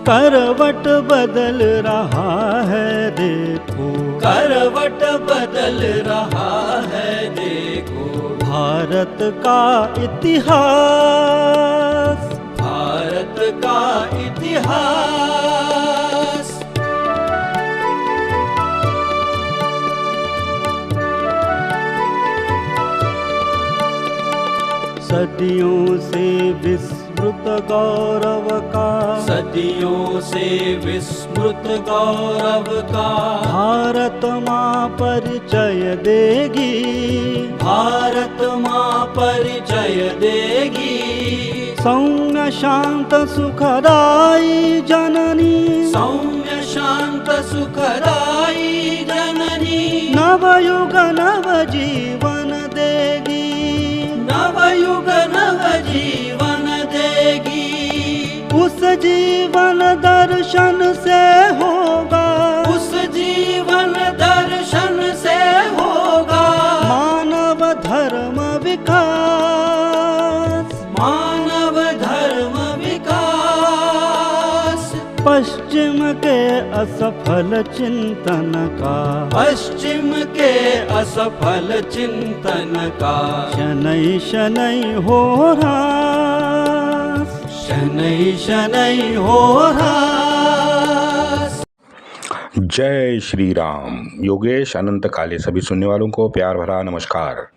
करवट बदल रहा है देखो, करवट बदल रहा है देखो, भारत का इतिहास, भारत का इतिहास। सदियों से विस्मृत गौरव का, सदियों से विस्मृत गौरव का, भारत माँ परिचय देगी, भारत माँ परिचय देगी। सौम्य शांत सुखदाई जननी, सौम्य शांत सुखदाई जननी, नवयुग नव जीवन देगी, नवयुग नव जीवन देगी। उस जीवन दर्शन से होगा, उस जीवन दर्शन से होगा मानव धर्म विकास, मानव धर्म विकास। पश्चिम के असफल चिंतन का, पश्चिम के असफल चिंतन का, शनै शनै हो ह्रास, शनै शनै हो ह्रास। जय श्री राम। योगेश अनंत काले सभी सुनने वालों को प्यार भरा नमस्कार।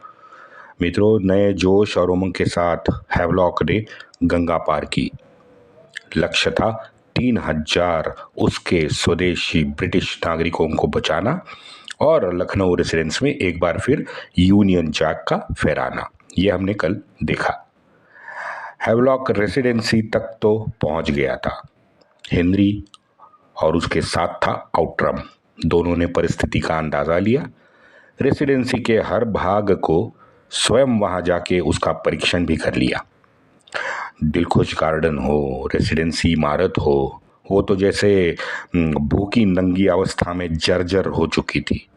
मित्रों, नए जोश और उमंग के साथ हैवलॉक ने गंगा पार की। लक्ष्य था 3000 उसके स्वदेशी ब्रिटिश नागरिकों को बचाना और लखनऊ रेसिडेंस में एक बार फिर यूनियन जैक का फहराना। ये हमने कल देखा। हैवलॉक रेसिडेंसी तक तो पहुंच गया था हेनरी और उसके साथ था आउट्रम। दोनों ने परिस्थिति का अंदाजा लिया। रेसिडेंसी के हर भाग को स्वयं वहां जाके उसका परीक्षण भी कर लिया। दिलखुश गार्डन हो, रेसिडेंसी इमारत हो, वो तो जैसे भूखी नंगी अवस्था में जर्जर हो चुकी थी।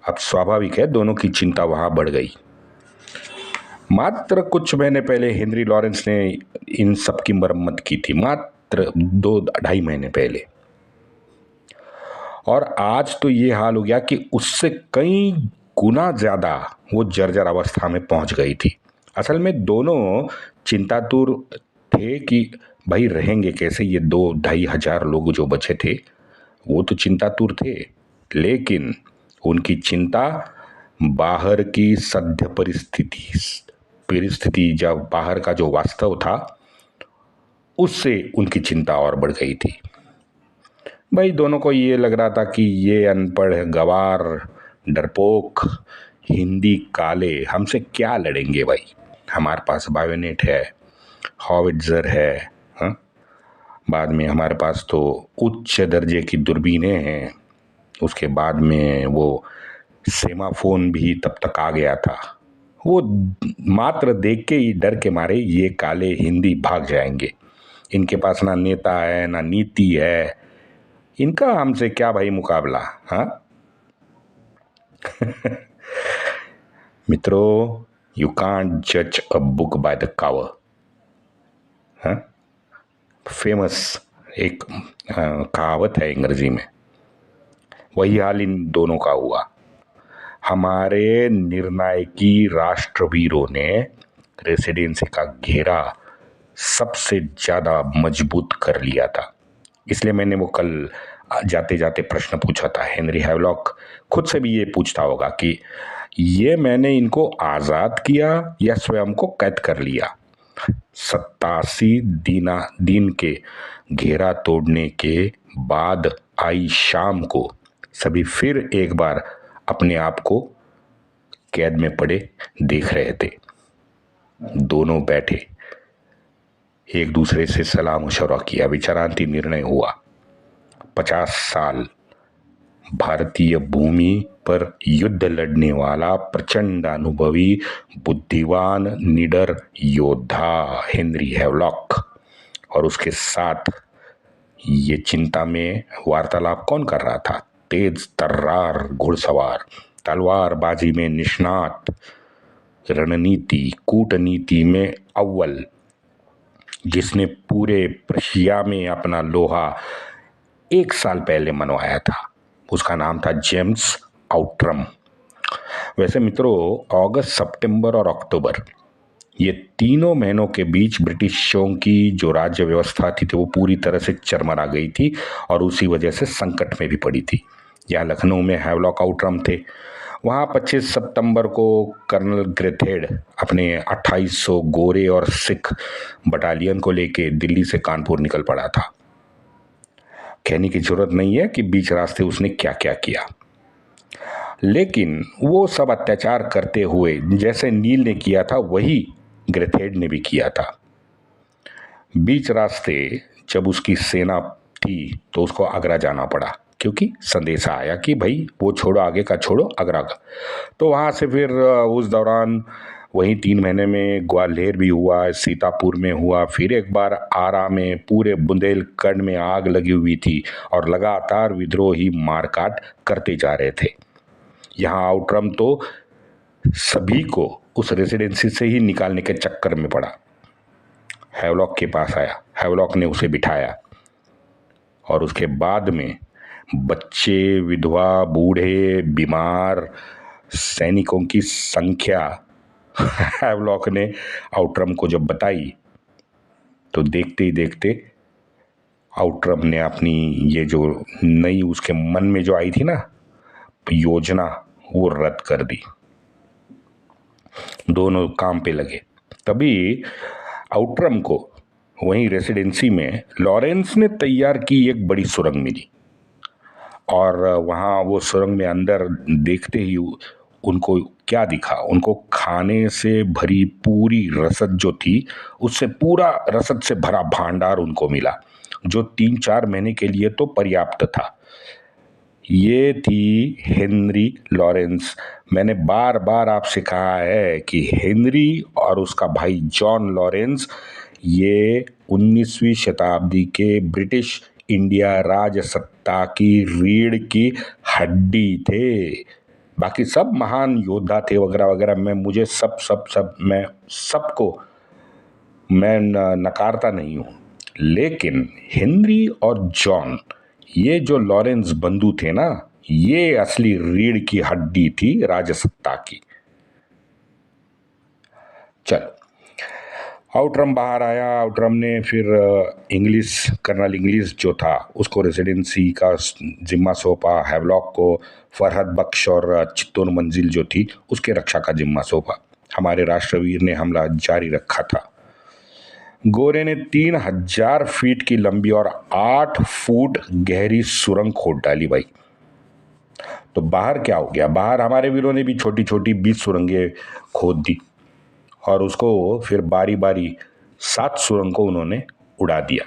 अब स्वाभाविक है दोनों की चिंता वहां बढ़ गई। मात्र कुछ महीने पहले हेनरी लॉरेंस ने इन सब की मरम्मत की थी, मात्र 2-2.5 महीने पहले। और आज तो ये हाल हो गया कि उससे कई गुना ज्यादा वो जर्जर अवस्था में पहुंच गई थी। असल में दोनों चिंतातुर थे कि भाई रहेंगे कैसे ये 2-2.5 लोग जो बचे थे, वो तो चिंतातुर थे, लेकिन उनकी चिंता बाहर की सद्य परिस्थिति जब बाहर का जो वास्तव था उससे उनकी चिंता और बढ़ गई थी। भाई दोनों को ये लग रहा था कि ये अनपढ़ गवार डरपोक हिंदी काले हमसे क्या लड़ेंगे भाई। हमारे पास बायोनेट है, हॉविट्जर है, हाँ? बाद में हमारे पास तो उच्च दर्जे की दूरबीनें हैं। उसके बाद में वो सेमाफोन भी तब तक आ गया था। वो मात्र देख के ही डर के मारे ये काले हिंदी भाग जाएंगे। इनके पास ना नेता है ना नीति है, इनका हमसे क्या भाई मुकाबला। हाँ मित्रों, यू कांट जज a book by the cover. हाँ, फेमस एक कहावत है अंग्रेजी में। वही हाल इन दोनों का हुआ। हमारे निर्णायकी राष्ट्रवीरों ने रेसिडेंसी का घेरा सबसे ज्यादा मजबूत कर लिया था। इसलिए मैंने वो कल जाते जाते प्रश्न पूछा था। हेनरी हैवलॉक खुद से भी ये पूछता होगा कि ये मैंने इनको आज़ाद किया या स्वयं को कैद कर लिया। 87 दिन के घेरा तोड़ने के बाद आई शाम को सभी फिर एक बार अपने आप को कैद में पड़े देख रहे थे। दोनों बैठे एक दूसरे से सलाह मशवरा किया, विचारांती निर्णय हुआ। 50 साल भारतीय भूमि पर युद्ध लड़ने वाला प्रचंड अनुभवी बुद्धिमान निडर योद्धा हेनरी हैवलॉक और उसके साथ ये चिंता में वार्तालाप कौन कर रहा था? तेज तर्रार घुड़सवार, तलवारबाजी में निष्णात, रणनीति कूटनीति में अव्वल जिसने पूरे प्रशिया में अपना लोहा 1 साल पहले मनवाया था। उसका नाम था जेम्स आउट्रम। वैसे मित्रों, अगस्त, सितंबर और अक्टूबर, ये तीनों महीनों के बीच ब्रिटिशों की जो राज्य व्यवस्था थी वो पूरी तरह से चरमरा गई थी और उसी वजह से संकट में भी पड़ी थी। यहाँ लखनऊ में हैवलॉक आउट्रम थे। वहाँ 25 सितंबर को कर्नल ग्रेथेड अपने 2800 गोरे और सिख बटालियन को लेके दिल्ली से कानपुर निकल पड़ा था। कहने की जरूरत नहीं है कि बीच रास्ते उसने क्या क्या किया, लेकिन वो सब अत्याचार करते हुए जैसे नील ने किया था वही ग्रेथेड ने भी किया था। बीच रास्ते जब उसकी सेना थी तो उसको आगरा जाना पड़ा, क्योंकि संदेशा आया कि भाई वो छोड़ो, आगे का छोड़ो, आगरा का। तो वहाँ से फिर उस दौरान वहीं 3 महीने में ग्वालियर भी हुआ, सीतापुर में हुआ, फिर एक बार आरा में, पूरे बुंदेलखंड में आग लगी हुई थी और लगातार विद्रोही मारकाट करते जा रहे थे। यहाँ आउट्रम तो सभी को उस रेसिडेंसी से ही निकालने के चक्कर में पड़ा। हैवलॉक के पास आया, हैवलॉक ने उसे बिठाया और उसके बाद में बच्चे, विधवा, बूढ़े, बीमार सैनिकों की संख्या हैवलॉक ने आउट्रम को जब बताई तो देखते ही देखते आउट्रम ने अपनी ये जो नई उसके मन में जो आई थी ना योजना, वो रद्द कर दी। दोनों काम पे लगे। तभी आउट्रम को वहीं रेसिडेंसी में लॉरेंस ने तैयार की एक बड़ी सुरंग मिली और वहाँ वो सुरंग में अंदर देखते ही उनको क्या दिखा, उनको खाने से भरी पूरी रसद जो थी उससे पूरा रसद से भरा भांडार उनको मिला, जो 3-4 महीने के लिए तो पर्याप्त था। ये थी हेनरी लॉरेंस। मैंने बार बार आपसे कहा है कि हेनरी और उसका भाई जॉन लॉरेंस ये 19वीं शताब्दी के ब्रिटिश इंडिया राजसत्ता की रीढ़ की हड्डी थे। बाकी सब महान योद्धा थे वगैरह वगैरह, मैं सबको मैं नकारता नहीं हूँ, लेकिन हेनरी और जॉन, ये जो लॉरेंस बंधु थे ना, ये असली रीढ़ की हड्डी थी राजसत्ता की। चल, आउट्रम बाहर आया। आउट्रम ने फिर कर्नल इंग्लिश जो था उसको रेसिडेंसी का जिम्मा सौंपा, हैवलॉक को फरहद बख्श और चित्तौड़ मंजिल जो थी उसके रक्षा का जिम्मा सौंपा। हमारे राष्ट्रवीर ने हमला जारी रखा था। गोरे ने 3000 फीट की लंबी और 8 फुट गहरी सुरंग खोद डाली भाई। तो बाहर क्या हो गया, बाहर हमारे वीरों ने भी छोटी छोटी 20 सुरंगें खोद दी और उसको फिर बारी बारी 7 सुरंग को उन्होंने उड़ा दिया।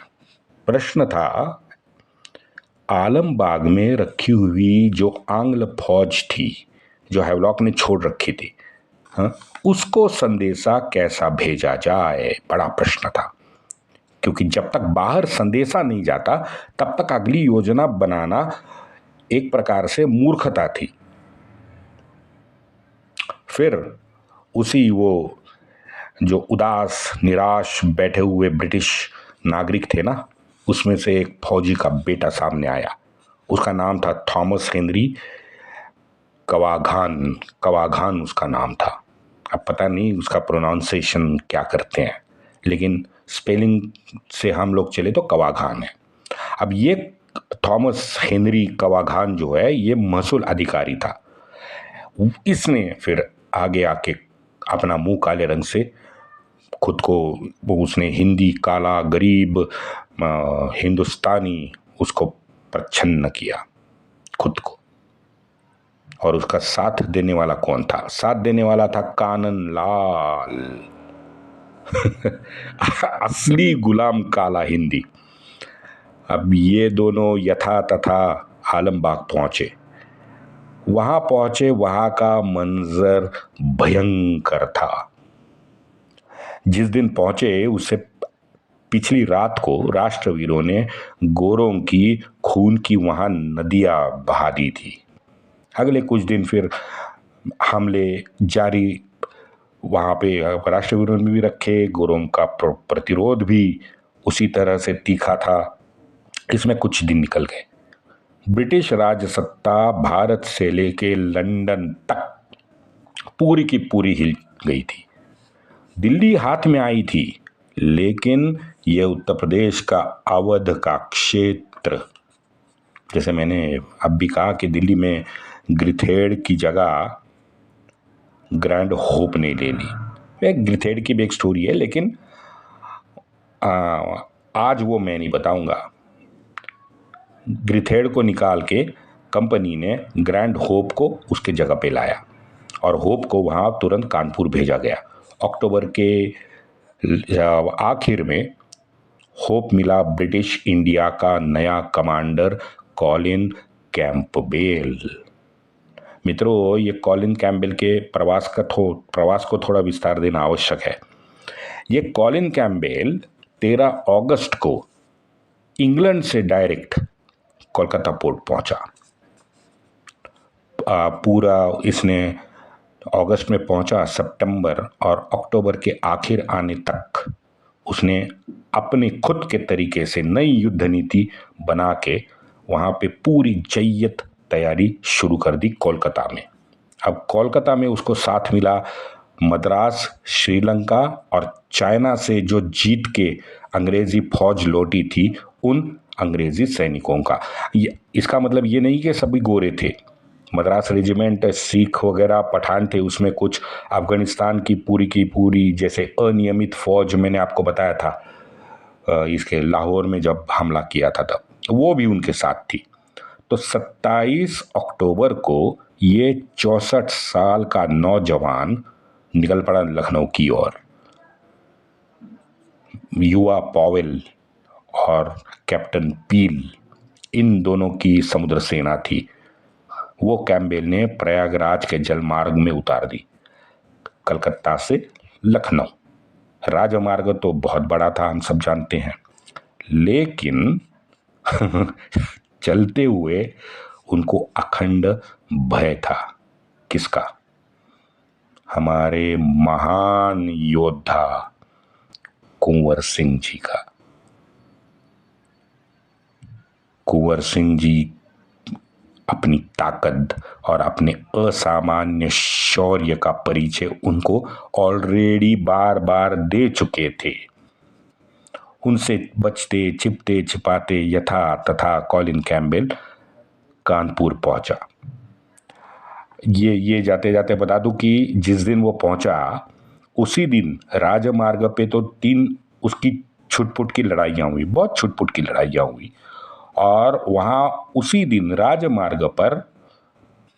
प्रश्न था, आलमबाग में रखी हुई जो आंग्ल फौज थी जो हैवलॉक ने छोड़ रखी थी, हाँ, उसको संदेशा कैसा भेजा जाए, बड़ा प्रश्न था। क्योंकि जब तक बाहर संदेशा नहीं जाता तब तक अगली योजना बनाना एक प्रकार से मूर्खता थी। फिर उसी वो जो उदास निराश बैठे हुए ब्रिटिश नागरिक थे ना, उसमें से एक फौजी का बेटा सामने आया। उसका नाम था थॉमस हेनरी कवाघान उसका नाम था। अब पता नहीं उसका प्रोनाउंसिएशन क्या करते हैं, लेकिन स्पेलिंग से हम लोग चले तो कवाघान है। अब ये थॉमस हेनरी कवाघान जो है ये महसूल अधिकारी था। इसने फिर आगे आके अपना मुंह काले रंग से खुद को, वो उसने हिंदी काला गरीब हिंदुस्तानी उसको प्रच्छन्न किया खुद को। और उसका साथ देने वाला कौन था? साथ देने वाला था कानन लाल असली गुलाम काला हिंदी। अब ये दोनों यथा तथा आलमबाग पहुंचे। वहां का मंजर भयंकर था। जिस दिन पहुंचे उससे पिछली रात को राष्ट्रवीरों ने गोरों की खून की वहां नदियां बहा दी थी। अगले कुछ दिन फिर हमले जारी वहाँ पे राष्ट्रवीरों ने भी रखे, गोरों का प्रतिरोध भी उसी तरह से तीखा था। इसमें कुछ दिन निकल गए। ब्रिटिश राज सत्ता भारत से लेके लंदन तक पूरी की पूरी हिल गई थी। दिल्ली हाथ में आई थी, लेकिन यह उत्तर प्रदेश का अवध का क्षेत्र, जैसे मैंने अब भी कहा कि दिल्ली में ग्रिथेड की जगह ग्रैंड होप ने ले ली। एक ग्रिथेड की भी एक स्टोरी है, लेकिन आज वो मैं नहीं बताऊंगा। ग्रिथेड को निकाल के कंपनी ने ग्रैंड होप को उसके जगह पे लाया और होप को वहाँ तुरंत कानपुर भेजा गया। अक्टूबर के आखिर में होप मिला ब्रिटिश इंडिया का नया कमांडर कॉलिन कैंपबेल। मित्रों, ये कॉलिन कैंपबेल के प्रवास को थोड़ा विस्तार देना आवश्यक है। ये कॉलिन कैंपबेल 13 अगस्त को इंग्लैंड से डायरेक्ट कोलकाता पोर्ट पहुंचा। पूरा इसने अगस्त में पहुंचा, सितंबर और अक्टूबर के आखिर आने तक उसने अपने खुद के तरीके से नई युद्ध नीति बना के वहाँ पे पूरी जय्यत तैयारी शुरू कर दी कोलकाता में। अब कोलकाता में उसको साथ मिला मद्रास, श्रीलंका और चाइना से जो जीत के अंग्रेजी फौज लौटी थी उन अंग्रेजी सैनिकों का। इसका मतलब ये नहीं कि सभी गोरे थे। मद्रास रेजिमेंट, सिख वगैरह पठान थे, उसमें कुछ अफगानिस्तान की पूरी जैसे अनियमित फौज मैंने आपको बताया था इसके लाहौर में जब हमला किया था तब, वो भी उनके साथ थी। तो 27 अक्टूबर को ये 64 साल का नौजवान निकल पड़ा लखनऊ की ओर। युवा पॉवेल और कैप्टन पील, इन दोनों की समुद्र सेना थी। वो कैंपबेल ने प्रयागराज के जलमार्ग में उतार दी, कलकत्ता से लखनऊ। राजमार्ग तो बहुत बड़ा था, हम सब जानते हैं, लेकिन चलते हुए उनको अखंड भय था। किसका? हमारे महान योद्धा कुंवर सिंह जी का। कुंवर सिंह जी अपनी ताकत और अपने असामान्य शौर्य का परिचय उनको ऑलरेडी बार बार दे चुके थे। उनसे बचते छिपते छिपाते यथा तथा कॉलिन कैंपबेल कानपुर पहुंचा। ये जाते जाते बता दूं कि जिस दिन वो पहुंचा उसी दिन राजमार्ग पे तो 3 उसकी छुटपुट की लड़ाइयाँ हुई, बहुत छुटपुट की लड़ाइयाँ हुई। और वहाँ उसी दिन राजमार्ग पर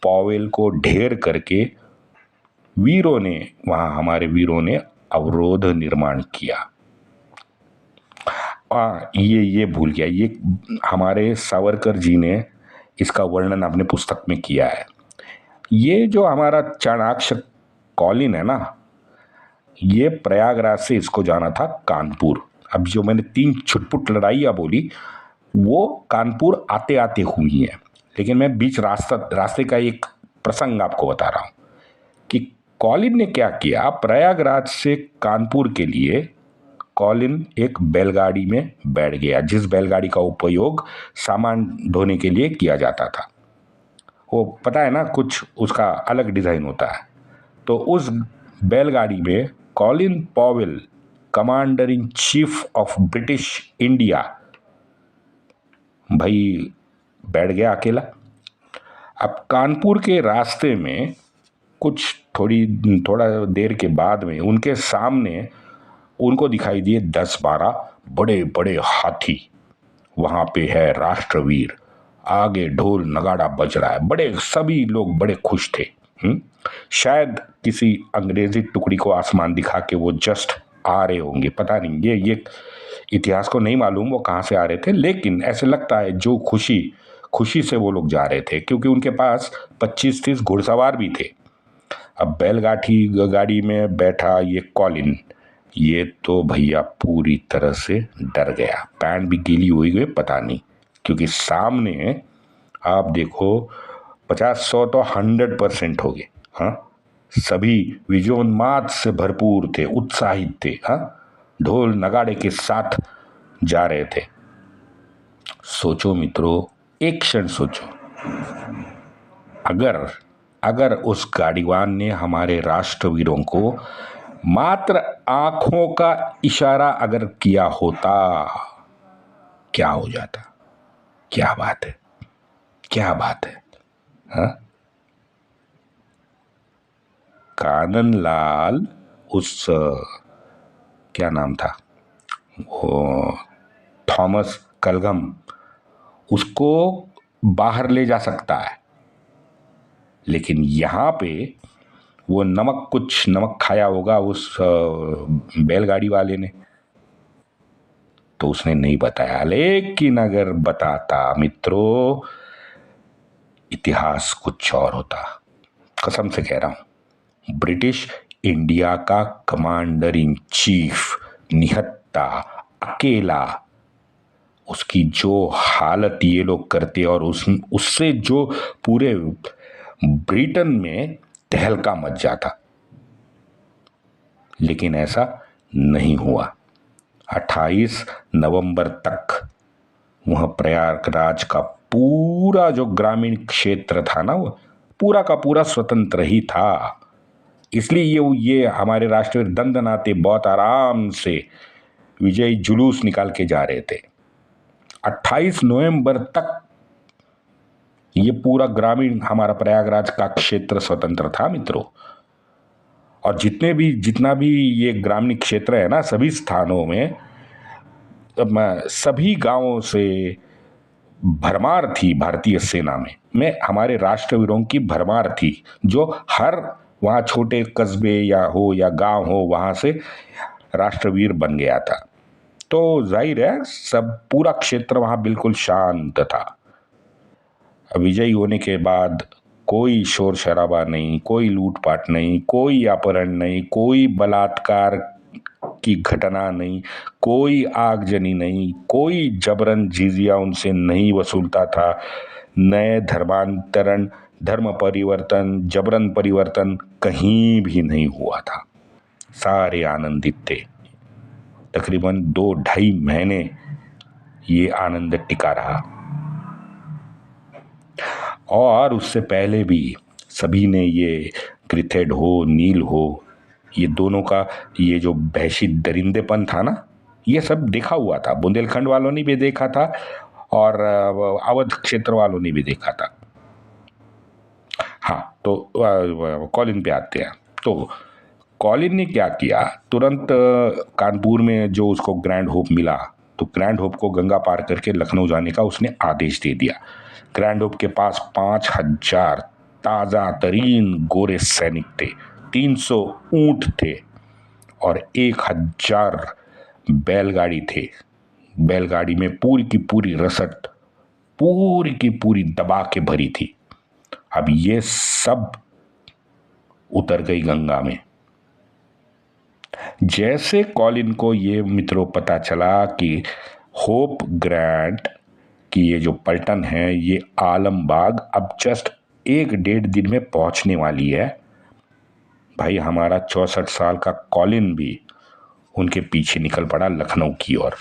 पॉवेल को ढेर करके वीरों ने, वहाँ हमारे वीरों ने अवरोध निर्माण किया। ये भूल गया, ये हमारे सावरकर जी ने इसका वर्णन अपने पुस्तक में किया है। ये जो हमारा चाणाक्ष कॉलिन है ना, ये प्रयागराज से इसको जाना था कानपुर। अब जो मैंने 3 छुटपुट लड़ाइयाँ बोली वो कानपुर आते आते हुई हैं, लेकिन मैं बीच रास्ते का एक प्रसंग आपको बता रहा हूँ कि कॉलिन ने क्या किया। प्रयागराज से कानपुर के लिए कॉलिन एक बैलगाड़ी में बैठ गया, जिस बैलगाड़ी का उपयोग सामान ढोने के लिए किया जाता था। वो पता है ना, कुछ उसका अलग डिज़ाइन होता है। तो उस बैलगाड़ी में Colin Powell, commander in chief of British India, भाई बैठ गया अकेला। अब कानपुर के रास्ते में थोड़ा देर के बाद में उनके सामने उनको दिखाई दिए 10-12 बड़े बड़े हाथी। वहाँ पे है राष्ट्रवीर, आगे ढोल नगाड़ा बज रहा है, सभी लोग बड़े खुश थे। शायद किसी अंग्रेजी टुकड़ी को आसमान दिखा के वो जस्ट आ रहे होंगे, पता नहीं, ये इतिहास को नहीं मालूम वो कहाँ से आ रहे थे, लेकिन ऐसे लगता है जो खुशी से वो लोग जा रहे थे, क्योंकि उनके पास 25-30 घुड़सवार भी थे। अब गाड़ी में बैठा ये कॉलिन, ये तो भैया पूरी तरह से डर गया, पैंट भी गीली हुई गई पता नहीं, क्योंकि सामने आप देखो 50-100 तो 100% हो गए। हाँ, सभी विजयोन्माद से भरपूर थे, उत्साहित थे। हाँ, ढोल नगाड़े के साथ जा रहे थे। सोचो मित्रों, एक क्षण सोचो, अगर उस गाड़ीवान ने हमारे राष्ट्रवीरों को मात्र आंखों का इशारा अगर किया होता, क्या हो जाता? क्या बात है, क्या बात है। हाँ? कानन लाल, उस क्या नाम था वो, थॉमस कलगम, उसको बाहर ले जा सकता है, लेकिन यहां पे वो कुछ नमक खाया होगा उस बैलगाड़ी वाले ने, तो उसने नहीं बताया। लेकिन अगर बताता मित्रों, इतिहास कुछ और होता। कसम से कह रहा हूं, ब्रिटिश इंडिया का कमांडर इन चीफ निहत्था अकेला, उसकी जो हालत ये लोग करते और उससे जो पूरे ब्रिटेन में तहलका मच जाता। लेकिन ऐसा नहीं हुआ। 28 नवंबर तक वह प्रयागराज का पूरा जो ग्रामीण क्षेत्र था ना, वो पूरा का पूरा स्वतंत्र ही था। इसलिए ये हमारे राष्ट्रवीर दंदनाते बहुत आराम से विजयी जुलूस निकाल के जा रहे थे। 28 नवंबर तक ये पूरा ग्रामीण हमारा प्रयागराज का क्षेत्र स्वतंत्र था मित्रों। और जितना भी ये ग्रामीण क्षेत्र है ना, सभी स्थानों में सभी गांवों से भरमार थी भारतीय सेना में हमारे राष्ट्रवीरों की भरमार थी, जो हर वहाँ छोटे कस्बे या गांव हो, वहाँ से राष्ट्रवीर बन गया था। तो जाहिर है सब पूरा क्षेत्र वहाँ बिल्कुल शांत था। विजयी होने के बाद कोई शोर शराबा नहीं, कोई लूटपाट नहीं, कोई अपहरण नहीं, कोई बलात्कार की घटना नहीं, कोई आगजनी नहीं, कोई जबरन जिजिया उनसे नहीं वसूलता था। नए धर्मांतरण, धर्म परिवर्तन, जबरन परिवर्तन कहीं भी नहीं हुआ था। सारे आनंदित थे। तकरीबन 2-2.5 महीने ये आनंद टिका रहा। और उससे पहले भी सभी ने ये ग्रिथेड हो, नील हो, ये दोनों का ये जो वहशी दरिंदेपन था ना, ये सब देखा हुआ था। बुंदेलखंड वालों ने भी देखा था और अवध क्षेत्र वालों ने भी देखा था। हाँ, तो कॉलिन पे आते हैं। तो कॉलिन ने क्या किया, तुरंत कानपुर में जो उसको ग्रैंड होप मिला, तो ग्रैंड होप को गंगा पार करके लखनऊ जाने का उसने आदेश दे दिया। ग्रैंड होप के पास 5000 ताज़ा तरीन गोरे सैनिक थे, 300 ऊंट थे और 1000 बैलगाड़ी थे। बैलगाड़ी में पूरी की पूरी रसद पूरी की पूरी दबा के भरी थी। अब ये सब उतर गई गंगा में। जैसे कॉलिन को ये मित्रों पता चला कि होप ग्रैंड कि ये जो पलटन है ये आलमबाग अब जस्ट 1-1.5 दिन में पहुंचने वाली है, भाई हमारा 64 साल का कॉलिन भी उनके पीछे निकल पड़ा लखनऊ की ओर।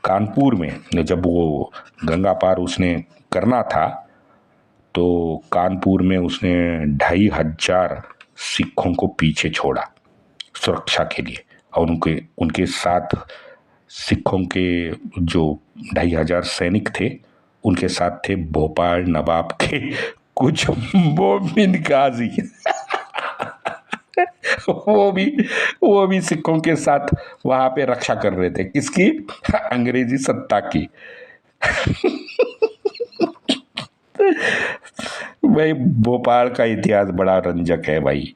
कानपुर में जब वो गंगा पार उसने करना था, तो कानपुर में उसने 2500 सिखों को पीछे छोड़ा सुरक्षा के लिए। और उनके साथ सिखों के जो 2500 सैनिक थे, उनके साथ थे भोपाल नवाब के कुछ मोमिन गाजी वो भी सिखों के साथ वहां पे रक्षा कर रहे थे। किसकी? अंग्रेजी सत्ता की। भाई भोपाल का इतिहास बड़ा रंजक है भाई।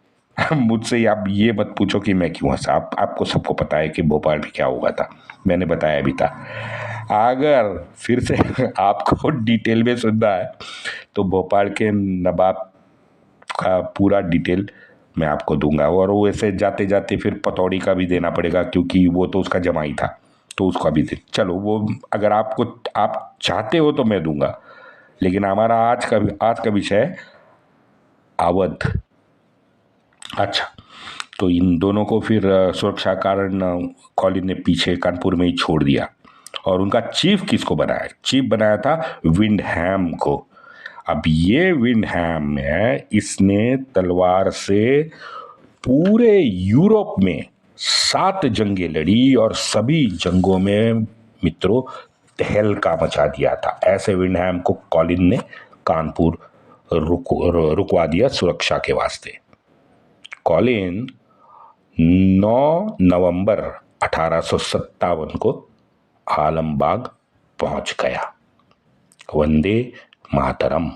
मुझसे आप ये मत पूछो कि मैं क्यों हंसा। आपको सबको पता है कि भोपाल में क्या हुआ था, मैंने बताया भी था। अगर फिर से आपको डिटेल में सुनना है तो भोपाल के नवाब का पूरा डिटेल मैं आपको दूंगा। और वो ऐसे जाते जाते फिर पतौड़ी का भी देना पड़ेगा, क्योंकि वो तो उसका जमाई था, तो उसका भी दे। चलो वो अगर आप चाहते हो तो मैं दूंगा, लेकिन हमारा आज का विषय अवध। अच्छा, तो इन दोनों को फिर सुरक्षा कारण कॉलिन ने पीछे कानपुर में ही छोड़ दिया और उनका चीफ किसको बनाया? चीफ बनाया था विंडहैम को। अब ये विंडहैम है, इसने तलवार से पूरे यूरोप में 7 जंगें लड़ी और सभी जंगों में मित्रों तहलका मचा दिया था। ऐसे विंडहैम को कॉलिन ने कानपुर रुकवा दिया सुरक्षा के वास्ते। कॉलिन 9 नवंबर 1857 को आलमबाग पहुंच गया। वंदे मातरम।